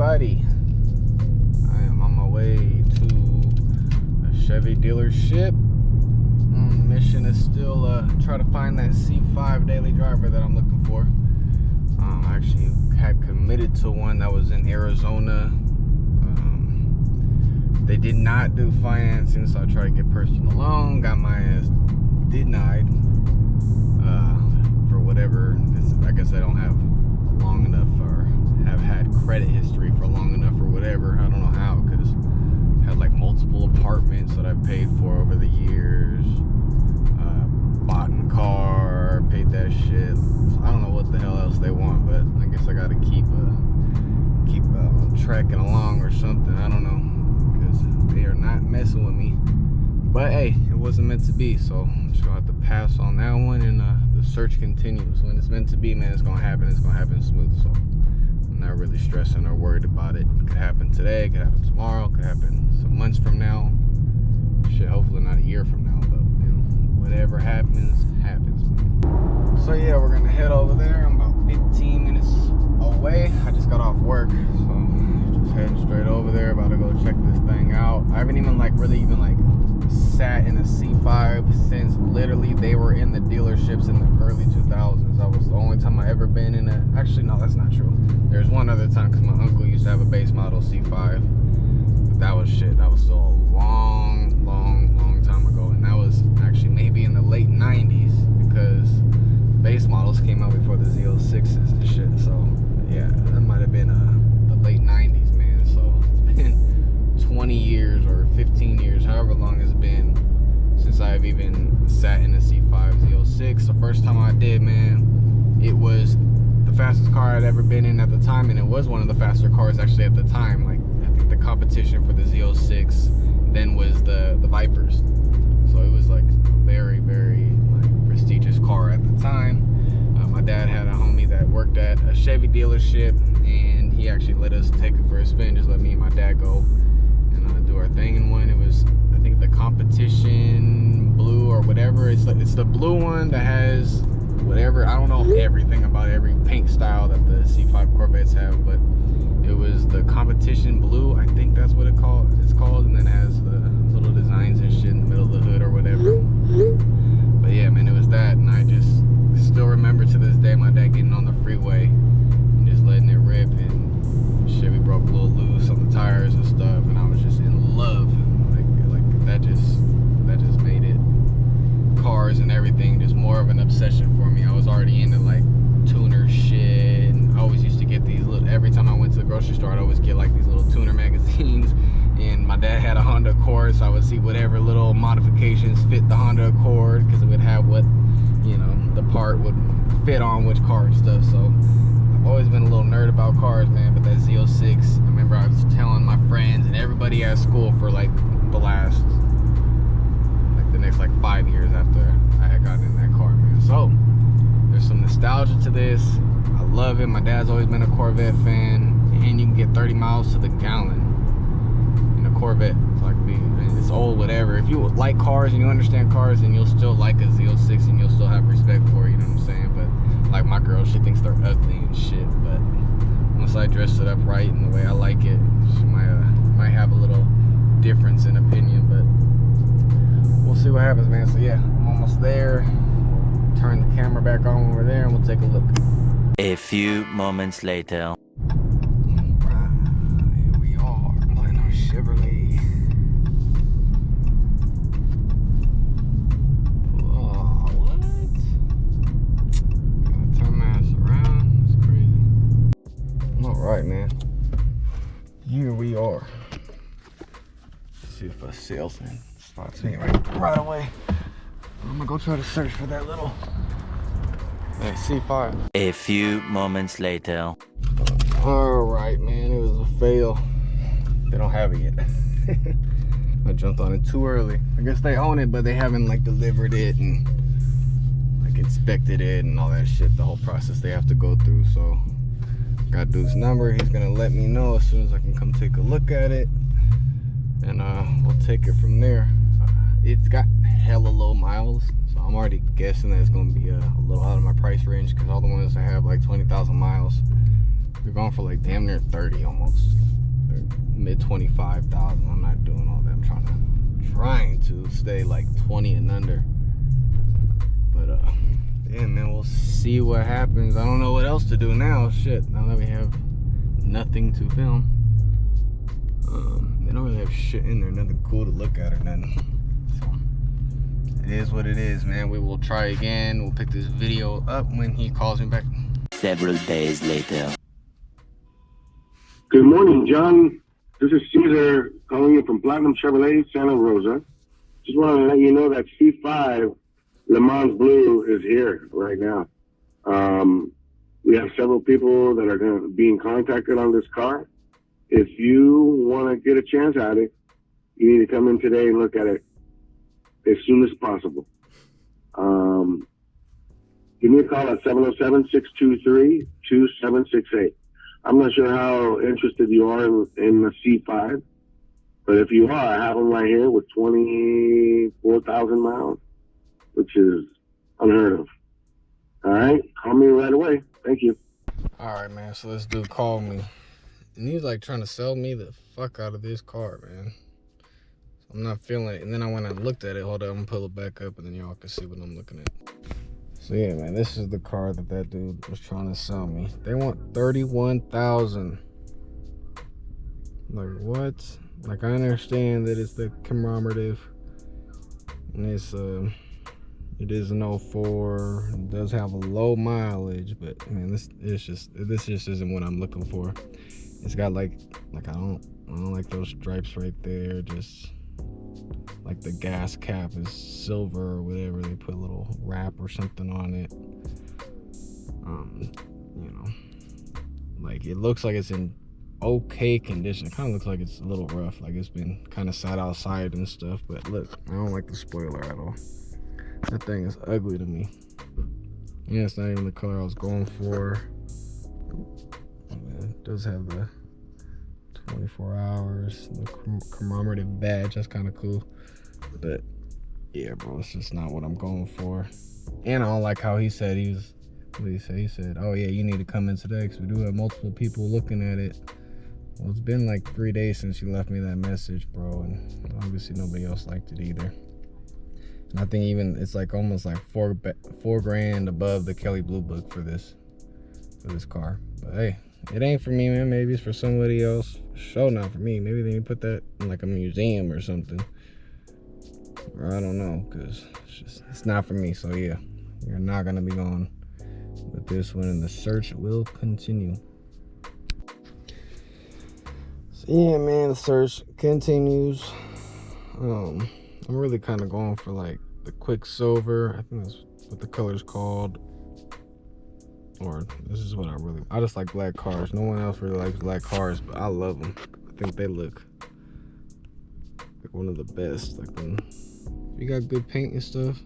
everybody. I am on my way to a Chevy dealership. Mission is still try to find that C5 daily driver that I'm looking for. I actually had committed to one that was in Arizona. They did not do financing, so I tried to get personal loan. Got my ass denied for whatever. I guess I don't have long enough or have had credit history for long enough or whatever. I don't know how, because I had like multiple apartments that I've paid for over the years. Bought a car, paid that shit. So I don't know what the hell else they want, but I guess I gotta keep tracking along or something. I don't know, because they are not messing with me. But hey, it wasn't meant to be, so I'm just gonna have to pass on that one, and the search continues. When it's meant to be, man, it's gonna happen. It's gonna happen smooth. So I'm not really stressing or worried about it. It could happen today, it could happen tomorrow, it could happen some months from now. Shit, hopefully not a year from now, but you know, whatever happens, happens. So yeah, we're gonna head over there. I'm about 15 minutes away. I just got off work, so just heading straight over there. About to go check this thing out. I haven't even really sat in a C5 since literally they were in the dealerships in the early 2000s. That was the only time I ever been in a, actually no, that's not true. There's one other time, because my uncle used to have a base model C5, but that was shit. That was still a long time ago, and that was actually maybe in the late 90s, because base models came out before the Z06s and shit. So yeah, that might have been the late 90s, man. So it's been 20 years or 15 years, however long it's been, since I've even sat in a C5 Z06. The first time I did, man, it was the fastest car I'd ever been in at the time, and it was one of the faster cars actually at the time. Like, I think the competition for the Z06 then was the Vipers. So it was like a very like prestigious car at the time. My dad had a homie that worked at a Chevy dealership, and he actually let us take it for a spin. Just let me and my dad go and do our thing in one. It was, I think, the competition blue or whatever. It's the blue one that has whatever. I don't know everything about every paint style that the C5 Corvettes have, but it was the competition blue. I think that's what it's called. And then it has the little designs and shit in the middle of the hood or whatever. But yeah, man, it was that, and I just still remember to this day my dad getting on the freeway and just letting it rip, and Chevy broke a little loose on the tires and stuff, and I was just in love. Like that just made it, cars and everything, just more of an obsession for me. I was already into like tuner shit, and I always used to get these little, every time I went to the grocery store I'd always get like these little tuner magazines, and my dad had a Honda Accord, so I would see whatever little modifications fit the Honda Accord, because it would have what, you know, the part would fit on which car and stuff. So I've always been a little nerd about cars, man. But that Z06, I remember I was telling my friends and everybody at school for like the next like 5 years after I had gotten in that car, man. So there's some nostalgia to this. I love it. My dad's always been a Corvette fan, and you can get 30 miles to the gallon in a Corvette. It's old, whatever. If you like cars and you understand cars, then you'll still like a Z06, and you'll still have respect for it, you know what I'm saying? But like my girl, she thinks they're ugly and shit, but once I dress it up right and the way I like it, she might have a little difference in opinion, but we'll see what happens, man. So yeah, I'm almost there. Turn the camera back on when we're there, and we'll take a look. A few moments later. Here we are, playing on Chevrolet. Alright, man, here we are. Let's see if a salesman spots me right away. I'm gonna go try to search for that little C5. A few moments later. Alright, man, it was a fail. They don't have it yet. I jumped on it too early. I guess they own it, but they haven't like delivered it and like inspected it and all that shit, the whole process they have to go through. So got dude's number. He's gonna let me know as soon as I can come take a look at it, and we'll take it from there. It's got hella low miles, so I'm already guessing that it's gonna be a little out of my price range, because all the ones that have like 20,000 miles They're going for like damn near 30 almost. They're mid 25,000. I'm not doing all that. I'm trying to stay like 20 and under. But yeah, man, we'll see what happens. I don't know what else to do now. Shit, now that we have nothing to film. They don't really have shit in there, nothing cool to look at or nothing. So it is what it is, man. We will try again. We'll pick this video up when he calls me back. Several days later. Good morning, John. This is Caesar calling you from Platinum Chevrolet, Santa Rosa. Just wanted to let you know that C5 Le Mans Blue is here right now. We have several people that are going to be contacted on this car. If you want to get a chance at it, you need to come in today and look at it as soon as possible. Give me a call at 707-623-2768. I'm not sure how interested you are in the C5, but if you are, I have them right here with 24,000 miles, which is unheard of. All right, call me right away. Thank you. All right, man, so this dude called me, and he's like trying to sell me the fuck out of this car, man. I'm not feeling it. And then I went and looked at it. Hold on, I'm gonna pull it back up, and then y'all can see what I'm looking at. So yeah, man, this is the car that dude was trying to sell me. They want 31,000. Like what? Like, I understand that it's the commemorative, and it is an 04. It does have a low mileage, but man, this just isn't what I'm looking for. It's got like I don't like those stripes right there. Just like the gas cap is silver or whatever. They put a little wrap or something on it. You know, like it looks like it's in okay condition. It kind of looks like it's a little rough, like it's been kind of sat outside and stuff. But look, I don't like the spoiler at all. That thing is ugly to me. Yeah, it's not even the color I was going for. It does have the 24 hours, the commemorative badge. That's kind of cool. But yeah, bro, it's just not what I'm going for. And I don't like how he said what did he say? He said, oh yeah, you need to come in today because we do have multiple people looking at it. Well, it's been like 3 days since you left me that message, bro, and obviously nobody else liked it either. And I think even it's like almost like four grand above the Kelly Blue Book for this car. But hey, it ain't for me, man. Maybe it's for somebody else. Show not for me. Maybe they can put that in like a museum or something. Or I don't know, because it's not for me. So yeah, you're not gonna be going with this one, and the search will continue. So yeah, man, the search continues. I'm really kind of going for like the Quicksilver. I think that's what the color's called. Or this is what I just like black cars. No one else really likes black cars, but I love them. I think they look like one of the best. Like when you got good paint and stuff.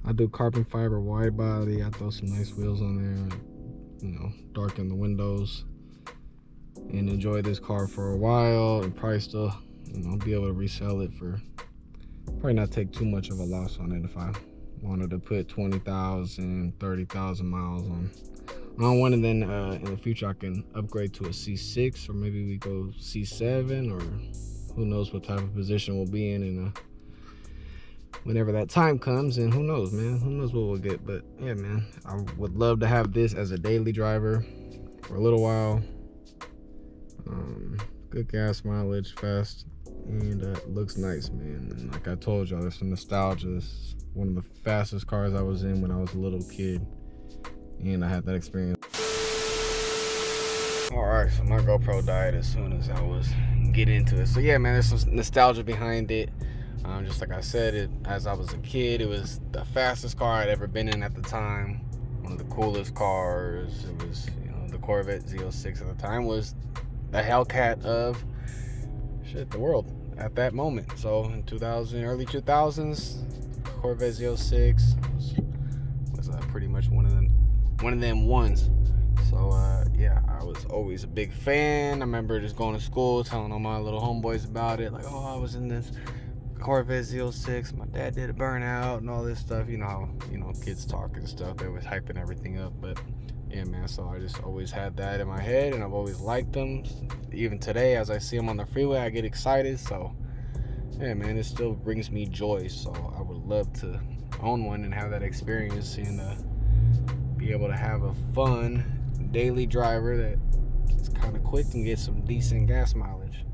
I do carbon fiber wide body. I throw some nice wheels on there, you know, darken the windows, and enjoy this car for a while, and probably still, you know, be able to resell it for probably not take too much of a loss on it if I wanted to put 20,000, 30,000 miles on one, and then in the future I can upgrade to a C6, or maybe we go C7, or who knows what type of position we'll be in whenever that time comes. And who knows, man, who knows what we'll get. But yeah, man, I would love to have this as a daily driver for a little while. Good gas mileage, fast, and looks nice, man. And like I told y'all, there's some nostalgia. This is one of the fastest cars I was in when I was a little kid, and I had that experience. All right, so my GoPro died as soon as I was getting into it. So yeah, man, there's some nostalgia behind it. Just like I said, as I was a kid, it was the fastest car I'd ever been in at the time. One of the coolest cars. It was, you know, the Corvette Z06 at the time was the Hellcat of the world at that moment. So in early 2000s, Corvette Z06 was pretty much one of them ones. So yeah, I was always a big fan. I remember just going to school, telling all my little homeboys about it, like, oh, I was in this Corvette Z06, my dad did a burnout and all this stuff. You know how, you know, kids talk and stuff. They was hyping everything up. But yeah, man, so I just always had that in my head, and I've always liked them. Even today, as I see them on the freeway, I get excited. So yeah, man, it still brings me joy. So I would love to own one and have that experience, and be able to have a fun daily driver that is kind of quick and get some decent gas mileage.